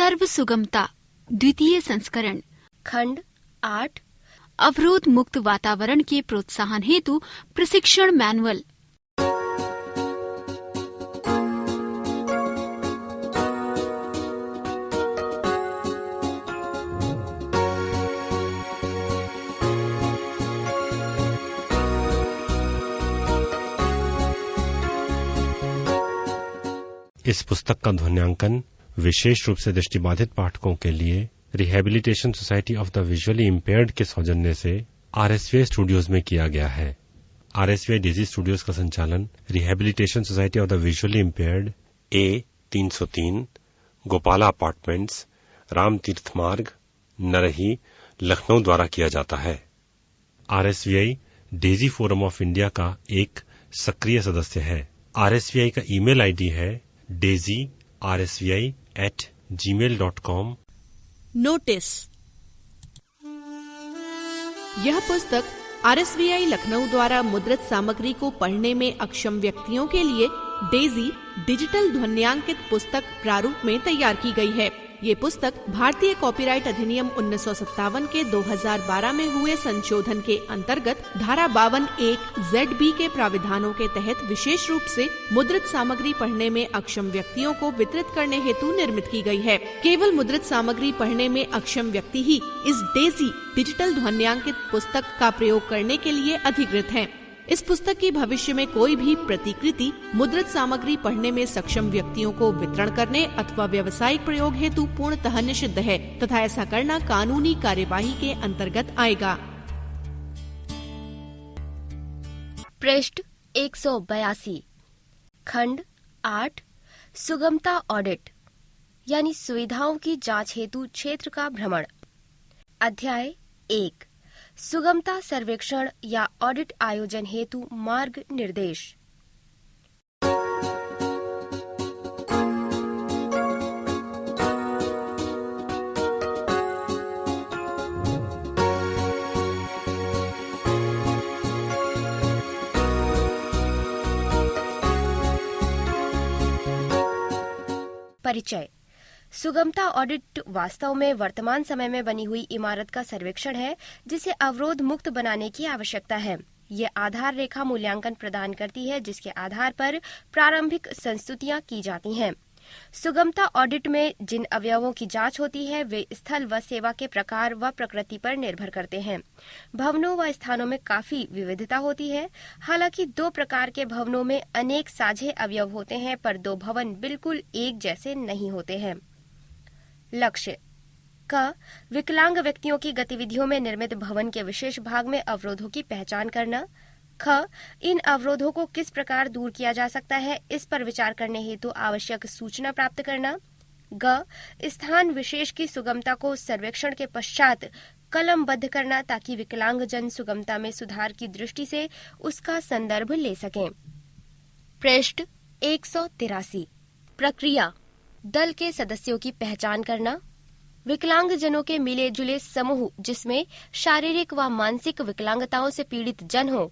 सर्व सुगमता द्वितीय संस्करण खंड 8 अवरोध मुक्त वातावरण के प्रोत्साहन हेतु प्रशिक्षण मैनुअल। इस पुस्तक का ध्वन्यांकन विशेष रूप से दृष्टिबाधित पाठकों के लिए rehabilitation society of the visually impaired के सौजन्य से आरएसवीआई स्टूडियोज में किया गया है। आरएसवीआई डेजी स्टूडियोज का संचालन rehabilitation society of the visually impaired A303 Gopala apartments, Ram तीर्थ मार्ग, नरही, लखनऊ द्वारा किया जाता है। आरएसवीआई डेजी फोरम ऑफ इंडिया का एक सक्रिय सदस्य है। आरएसवीआई का ईमेल आईडी है daisyrsvi@gmail.com। नोटिस। यह पुस्तक आरएसवीआई लखनऊ द्वारा मुद्रित सामग्री को पढ़ने में अक्षम व्यक्तियों के लिए डेजी डिजिटल ध्वन्यांकित पुस्तक प्रारूप में तैयार की गई है। ये पुस्तक भारतीय कॉपीराइट अधिनियम 1957 के 2012 में हुए संशोधन के अंतर्गत धारा 52(1) ZB के प्राविधानों के तहत विशेष रूप से मुद्रित सामग्री पढ़ने में अक्षम व्यक्तियों को वितरित करने हेतु निर्मित की गई है। केवल मुद्रित सामग्री पढ़ने में अक्षम व्यक्ति ही इस डेजी डिजिटल ध्वन्यांकित पुस्तक का प्रयोग करने के लिए अधिकृत हैं। इस पुस्तक की भविष्य में कोई भी प्रतिकृति मुद्रित सामग्री पढ़ने में सक्षम व्यक्तियों को वितरण करने अथवा व्यावसायिक प्रयोग हेतु पूर्णतः निषिद्ध है तथा ऐसा करना कानूनी कार्यवाही के अंतर्गत आएगा। पृष्ठ 182 खंड 8 सुगमता ऑडिट यानी सुविधाओं की जांच हेतु क्षेत्र का भ्रमण। अध्याय 1 सुगमता सर्वेक्षण या ऑडिट आयोजन हेतु मार्ग निर्देश। परिचय। सुगमता ऑडिट वास्तव में वर्तमान समय में बनी हुई इमारत का सर्वेक्षण है जिसे अवरोध मुक्त बनाने की आवश्यकता है। ये आधार रेखा मूल्यांकन प्रदान करती है जिसके आधार पर प्रारंभिक संस्तुतियां की जाती हैं। सुगमता ऑडिट में जिन अवयवों की जांच होती है वे स्थल व सेवा के प्रकार व प्रकृति पर निर्भर करते हैं। भवनों व स्थानों में काफी विविधता होती है। हालांकि 2 प्रकार के भवनों में अनेक साझे अवयव होते हैं पर 2 भवन बिल्कुल एक जैसे नहीं होते हैं। लक्ष्य क विकलांग व्यक्तियों की गतिविधियों में निर्मित भवन के विशेष भाग में अवरोधों की पहचान करना। ख इन अवरोधों को किस प्रकार दूर किया जा सकता है इस पर विचार करने हेतु आवश्यक सूचना प्राप्त करना। ग स्थान विशेष की सुगमता को सर्वेक्षण के पश्चात कलमबद्ध करना ताकि विकलांग जन सुगमता में सुधार की दृष्टि से उसका संदर्भ ले सकें। पृष्ठ 183 प्रक्रिया। दल के सदस्यों की पहचान करना। विकलांग जनों के मिले जुले समूह जिसमें शारीरिक व मानसिक विकलांगताओं से पीड़ित जन हो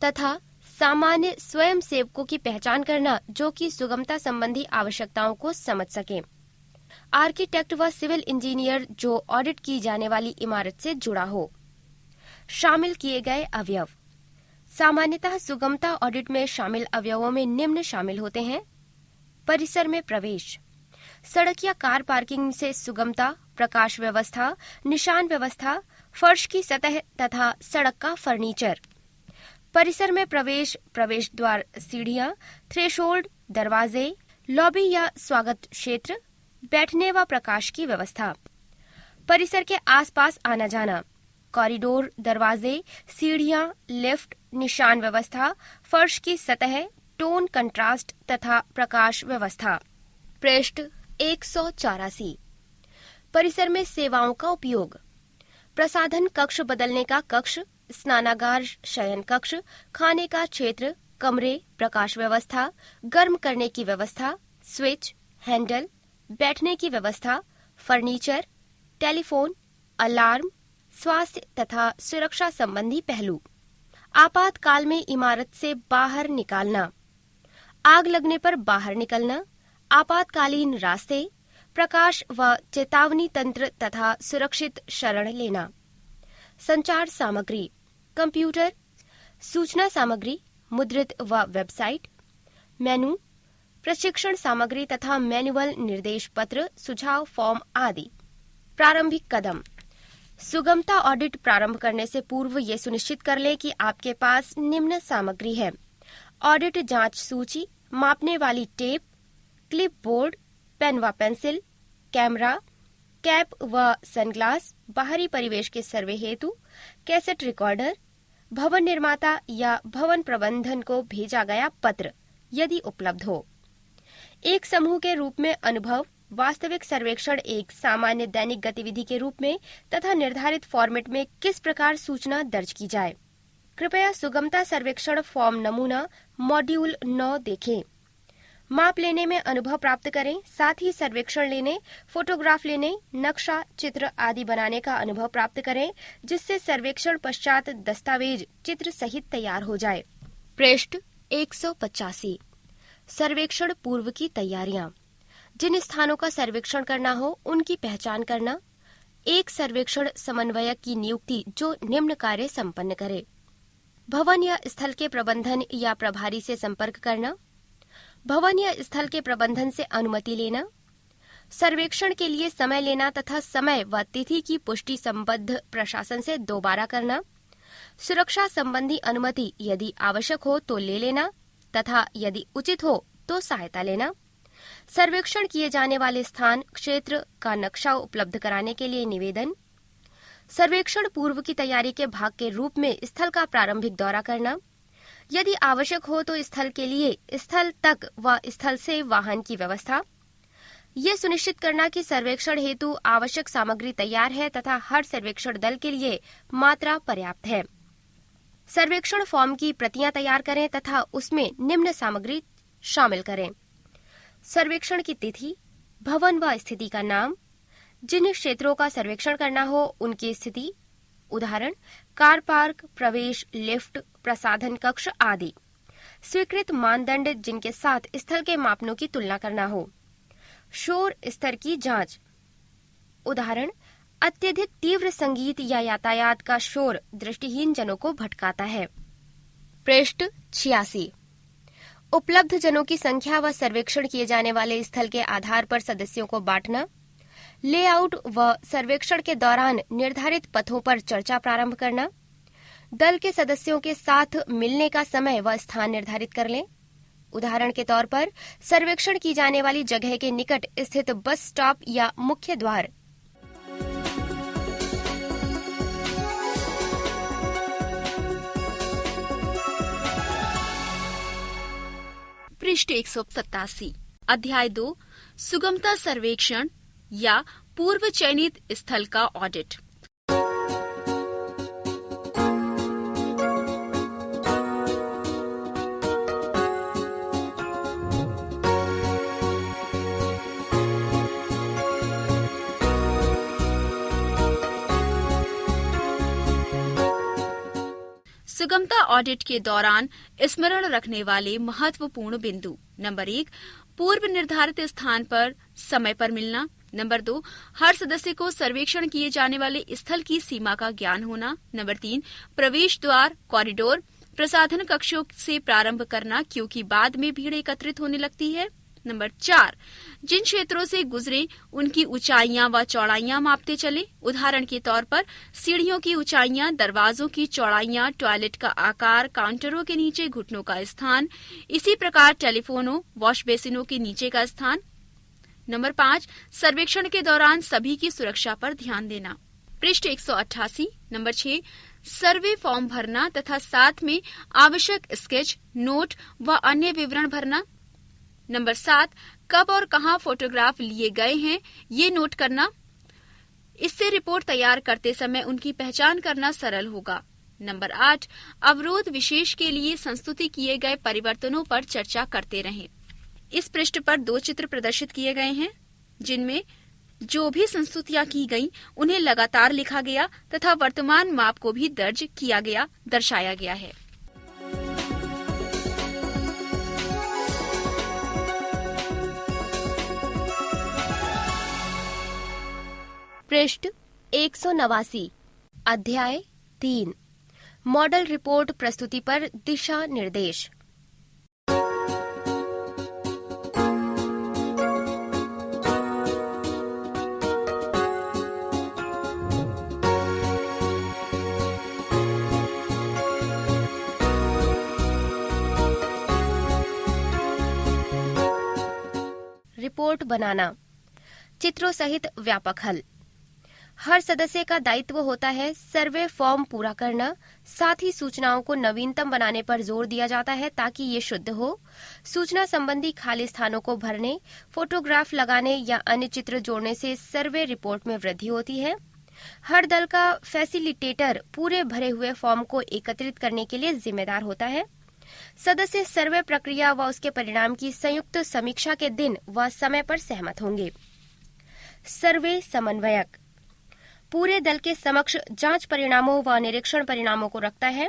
तथा सामान्य स्वयं सेवकों की पहचान करना जो कि सुगमता संबंधी आवश्यकताओं को समझ सके। आर्किटेक्ट व सिविल इंजीनियर जो ऑडिट की जाने वाली इमारत से जुड़ा हो। शामिल किए गए अवयव। सामान्यतः सुगमता ऑडिट में शामिल अवयवों में निम्न शामिल होते हैं। परिसर में प्रवेश। सड़क या कार पार्किंग से सुगमता, प्रकाश व्यवस्था, निशान व्यवस्था, फर्श की सतह तथा सड़क का फर्नीचर। परिसर में प्रवेश, प्रवेश द्वार, सीढ़ियां, थ्रेशोल्ड, दरवाजे, लॉबी या स्वागत क्षेत्र, बैठने व प्रकाश की व्यवस्था। परिसर के आसपास आना जाना, कॉरिडोर, दरवाजे, सीढ़ियां, लिफ्ट, निशान व्यवस्था, फर्श की सतह, टोन कंट्रास्ट तथा प्रकाश व्यवस्था। पृष्ठ 184 परिसर में सेवाओं का उपयोग। प्रसाधन कक्ष बदलने का कक्ष, स्नानागार, शयन कक्ष, खाने का क्षेत्र, कमरे, प्रकाश व्यवस्था, गर्म करने की व्यवस्था, स्विच, हैंडल, बैठने की व्यवस्था, फर्नीचर, टेलीफोन, अलार्म, स्वास्थ्य तथा सुरक्षा संबंधी पहलू। आपातकाल में इमारत से बाहर निकालना। आग लगने पर बाहर निकलना, आपातकालीन रास्ते, प्रकाश व चेतावनी तंत्र तथा सुरक्षित शरण लेना, संचार सामग्री, कंप्यूटर, सूचना सामग्री, मुद्रित व वेबसाइट, मेनू, प्रशिक्षण सामग्री तथा मैनुअल, निर्देश पत्र, सुझाव, फॉर्म आदि। प्रारंभिक कदम। सुगमता ऑडिट प्रारंभ करने से पूर्व ये सुनिश्चित कर लें कि आपके पास निम्न सामग्री है: ऑडिट जांच सूची, मापने वाली टेप, क्लिप बोर्ड, पेन व पेंसिल, कैमरा, कैप व सनग्लास, बाहरी परिवेश के सर्वे हेतु कैसेट रिकॉर्डर, भवन निर्माता या भवन प्रबंधन को भेजा गया पत्र यदि उपलब्ध हो। एक समूह के रूप में अनुभव। वास्तविक सर्वेक्षण एक सामान्य दैनिक गतिविधि के रूप में तथा निर्धारित फॉर्मेट में किस प्रकार सूचना दर्ज की जाए। कृपया सुगमता सर्वेक्षण फॉर्म नमूना मॉड्यूल 9 देखें। माप लेने में अनुभव प्राप्त करें, साथ ही सर्वेक्षण लेने, फोटोग्राफ लेने, नक्शा, चित्र आदि बनाने का अनुभव प्राप्त करें, जिससे सर्वेक्षण पश्चात दस्तावेज चित्र सहित तैयार हो जाए। पृष्ठ 185। सर्वेक्षण पूर्व की तैयारियां। जिन स्थानों का सर्वेक्षण करना हो उनकी पहचान करना। एक सर्वेक्षण समन्वयक की नियुक्ति जो निम्न कार्य संपन्न करे। भवन या स्थल के प्रबंधन या प्रभारी से संपर्क करना। भवन या स्थल के प्रबंधन से अनुमति लेना। सर्वेक्षण के लिए समय लेना तथा समय व तिथि की पुष्टि संबद्ध प्रशासन से दोबारा करना। सुरक्षा संबंधी अनुमति यदि आवश्यक हो तो ले लेना तथा यदि उचित हो तो सहायता लेना। सर्वेक्षण किए जाने वाले स्थान क्षेत्र का नक्शा उपलब्ध कराने के लिए निवेदन। सर्वेक्षण पूर्व की तैयारी के भाग के रूप में स्थल का प्रारंभिक दौरा करना। यदि आवश्यक हो तो स्थल के लिए स्थल तक व स्थल से वाहन की व्यवस्था। ये सुनिश्चित करना कि सर्वेक्षण हेतु आवश्यक सामग्री तैयार है तथा हर सर्वेक्षण दल के लिए मात्रा पर्याप्त है। सर्वेक्षण फॉर्म की प्रतियां तैयार करें तथा उसमें निम्न सामग्री शामिल करें: सर्वेक्षण की तिथि, भवन व स्थिति का नाम, जिन क्षेत्रों का सर्वेक्षण करना हो उनकी स्थिति, उदाहरण कार पार्क, प्रवेश, लिफ्ट, प्रसाधन कक्ष आदि। स्वीकृत मानदंड जिनके साथ स्थल के मापनों की तुलना करना हो। शोर स्तर की जांच, उदाहरण अत्यधिक तीव्र संगीत या यातायात का शोर दृष्टिहीन जनों को भटकाता है। पृष्ठ 86। उपलब्ध जनों की संख्या व सर्वेक्षण किए जाने वाले स्थल के आधार पर सदस्यों को बांटना। लेआउट व सर्वेक्षण के दौरान निर्धारित पथों पर चर्चा प्रारंभ करना। दल के सदस्यों के साथ मिलने का समय व स्थान निर्धारित कर लें। उदाहरण के तौर पर सर्वेक्षण की जाने वाली जगह के निकट स्थित बस स्टॉप या मुख्य द्वार। पृष्ठ 187। अध्याय 2 सुगमता सर्वेक्षण या पूर्व चयनित स्थल का ऑडिट। सुगमता ऑडिट के दौरान स्मरण रखने वाले महत्वपूर्ण बिंदु: नंबर 1, पूर्व निर्धारित स्थान पर समय पर मिलना। नंबर 2, हर सदस्य को सर्वेक्षण किए जाने वाले स्थल की सीमा का ज्ञान होना। नंबर 3, प्रवेश द्वार, कॉरिडोर, प्रसाधन कक्षों से प्रारंभ करना क्योंकि बाद में भीड़ एकत्रित होने लगती है। नंबर 4, जिन क्षेत्रों से गुजरे उनकी ऊंचाइयां व चौड़ाइयां मापते चले। उदाहरण के तौर पर सीढ़ियों की ऊंचाइयां, दरवाजों की चौड़ाइयां, टॉयलेट का आकार, काउंटरों के नीचे घुटनों का स्थान, इसी प्रकार टेलीफोनों, वॉश बेसिनों के नीचे का स्थान। नंबर 5, सर्वेक्षण के दौरान सभी की सुरक्षा पर ध्यान देना। पृष्ठ 188। नंबर 6, सर्वे फॉर्म भरना तथा साथ में आवश्यक स्केच, नोट व अन्य विवरण भरना। नंबर 7, कब और कहां फोटोग्राफ लिए गए हैं ये नोट करना। इससे रिपोर्ट तैयार करते समय उनकी पहचान करना सरल होगा। नंबर 8, अवरोध विशेष के लिए संस्तुति किए गए परिवर्तनों पर चर्चा करते रहें। इस पृष्ठ पर 2 चित्र प्रदर्शित किए गए हैं जिनमें जो भी संस्तुतियां की गई उन्हें लगातार लिखा गया तथा वर्तमान माप को भी दर्ज किया गया, दर्शाया गया है। पृष्ठ 189 अध्याय 3 मॉडल रिपोर्ट प्रस्तुति पर दिशा निर्देश। रिपोर्ट बनाना। चित्रों सहित व्यापक हल। हर सदस्य का दायित्व होता है सर्वे फॉर्म पूरा करना, साथ ही सूचनाओं को नवीनतम बनाने पर जोर दिया जाता है ताकि ये शुद्ध हो। सूचना संबंधी खाली स्थानों को भरने, फोटोग्राफ लगाने या अन्य चित्र जोड़ने से सर्वे रिपोर्ट में वृद्धि होती है। हर दल का फैसिलिटेटर पूरे भरे हुए फॉर्म को एकत्रित करने के लिए जिम्मेदार होता है। सदस्य सर्वे प्रक्रिया व उसके परिणाम की संयुक्त समीक्षा के दिन व समय पर सहमत होंगे। सर्वे समन्वयक पूरे दल के समक्ष जांच परिणामों व निरीक्षण परिणामों को रखता है।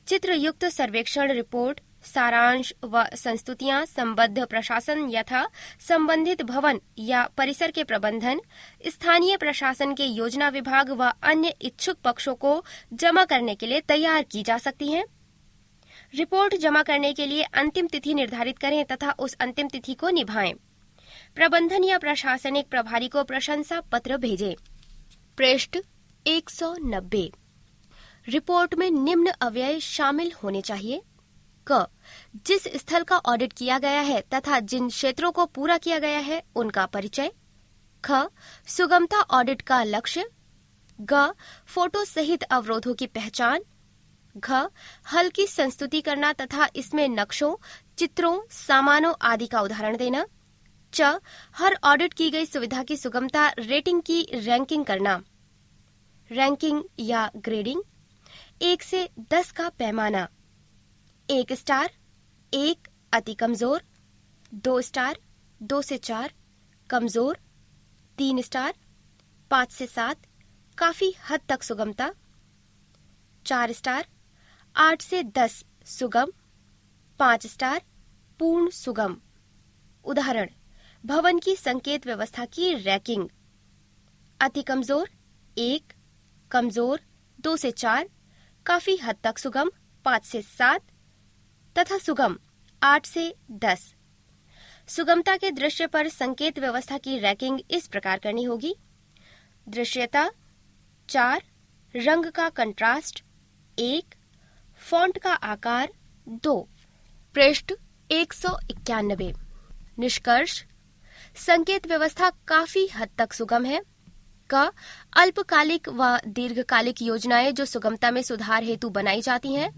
चित्रयुक्त सर्वेक्षण रिपोर्ट, सारांश व संस्तुतियां संबद्ध प्रशासन यथा संबंधित भवन या परिसर के प्रबंधन, स्थानीय प्रशासन के योजना विभाग व अन्य इच्छुक पक्षों को जमा करने के लिए तैयार की जा सकती हैं। रिपोर्ट जमा करने के लिए अंतिम तिथि निर्धारित करें तथा उस अंतिम तिथि को निभाएं। प्रबंधन या प्रशासनिक प्रभारी को प्रशंसा पत्र भेजें। पृष्ठ 190 रिपोर्ट में निम्न अव्यय शामिल होने चाहिए। क जिस स्थल का ऑडिट किया गया है तथा जिन क्षेत्रों को पूरा किया गया है उनका परिचय। ख सुगमता ऑडिट का लक्ष्य। ग फोटो सहित अवरोधों की पहचान। घ हल की संस्तुति करना तथा इसमें नक्शों, चित्रों, सामानों आदि का उदाहरण देना। च हर ऑडिट की गई सुविधा की सुगमता रेटिंग की रैंकिंग करना। रैंकिंग या ग्रेडिंग। 1 से 10 का पैमाना। 1 स्टार 1 अति कमजोर, 2 स्टार 2 से 4 कमजोर, 3 स्टार 5 से 7 काफी हद तक सुगमता, 4 स्टार 8 से 10 सुगम, 5 स्टार पूर्ण सुगम। उदाहरण भवन की संकेत व्यवस्था की रैंकिंग। अति कमजोर 1, कमजोर 2 से 4, काफी हद तक सुगम 5 से 7 तथा सुगम 8 से 10। सुगमता के दृश्य पर संकेत व्यवस्था की रैंकिंग इस प्रकार करनी होगी। दृश्यता 4, रंग का कंट्रास्ट 1, फॉन्ट का आकार 2। पृष्ठ 191 निष्कर्ष। संकेत व्यवस्था काफी हद तक सुगम है। क अल्पकालिक व दीर्घकालिक योजनाएं जो सुगमता में सुधार हेतु बनाई जाती हैं,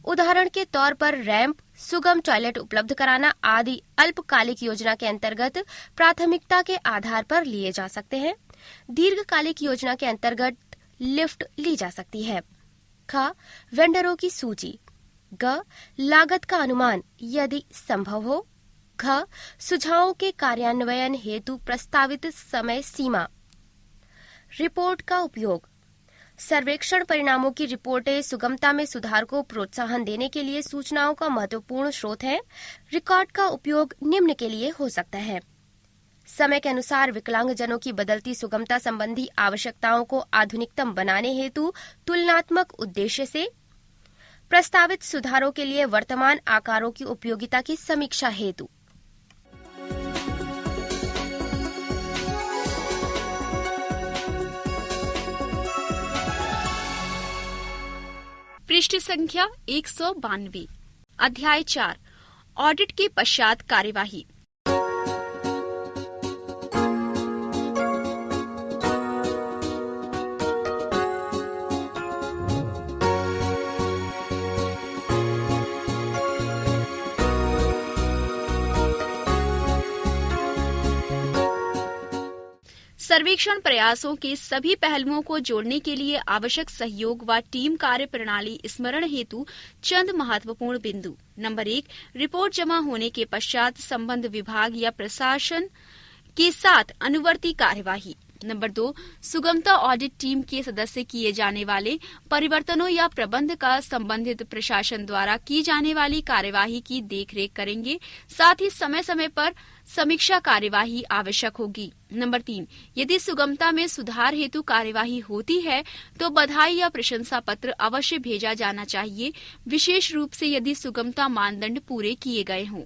उदाहरण के तौर पर रैंप, सुगम टॉयलेट उपलब्ध कराना आदि अल्पकालिक योजना के अंतर्गत प्राथमिकता के आधार पर लिए जा सकते हैं। दीर्घकालिक योजना के अंतर्गत लिफ्ट ली जा सकती है। ख वेंडरों की सूची। ग लागत का अनुमान यदि संभव हो। घ सुझावों के कार्यान्वयन हेतु प्रस्तावित समय सीमा। रिपोर्ट का उपयोग। सर्वेक्षण परिणामों की रिपोर्टें सुगमता में सुधार को प्रोत्साहन देने के लिए सूचनाओं का महत्वपूर्ण स्रोत है। रिकॉर्ड का उपयोग निम्न के लिए हो सकता है। समय के अनुसार विकलांगजनों की बदलती सुगमता संबंधी आवश्यकताओं को आधुनिकतम बनाने हेतु तुलनात्मक उद्देश्य से, प्रस्तावित सुधारों के लिए वर्तमान आकारों की उपयोगिता की समीक्षा हेतु। पृष्ठ संख्या 192 अध्याय 4 ऑडिट के पश्चात कार्यवाही। सर्वेक्षण प्रयासों के सभी पहलुओं को जोड़ने के लिए आवश्यक सहयोग व टीम कार्य प्रणाली स्मरण हेतु चंद महत्वपूर्ण बिंदु। नंबर 1, रिपोर्ट जमा होने के पश्चात संबद्ध विभाग या प्रशासन के साथ अनुवर्ती कार्यवाही। नंबर 2, सुगमता ऑडिट टीम के सदस्य किए जाने वाले परिवर्तनों या प्रबंध का संबंधित प्रशासन द्वारा की जाने वाली कार्यवाही की देखरेख करेंगे। साथ ही समय समय पर समीक्षा कार्यवाही आवश्यक होगी। नंबर 3, यदि सुगमता में सुधार हेतु कार्यवाही होती है तो बधाई या प्रशंसा पत्र अवश्य भेजा जाना चाहिए, विशेष रूप से यदि सुगमता मानदंड पूरे किए गए हों।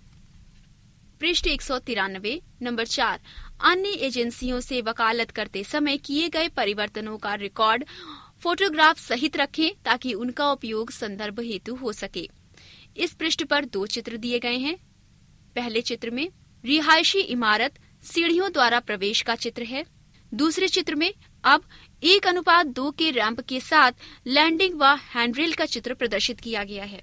पृष्ठ 193। नंबर 4, अन्य एजेंसियों से वकालत करते समय किए गए परिवर्तनों का रिकॉर्ड फोटोग्राफ सहित रखें ताकि उनका उपयोग संदर्भ हेतु हो सके। इस पृष्ठ पर 2 चित्र दिए गए हैं। पहले चित्र में रिहायशी इमारत सीढ़ियों द्वारा प्रवेश का चित्र है। दूसरे चित्र में अब 1:2 के रैंप के साथ लैंडिंग व हैंडरेल का चित्र प्रदर्शित किया गया है।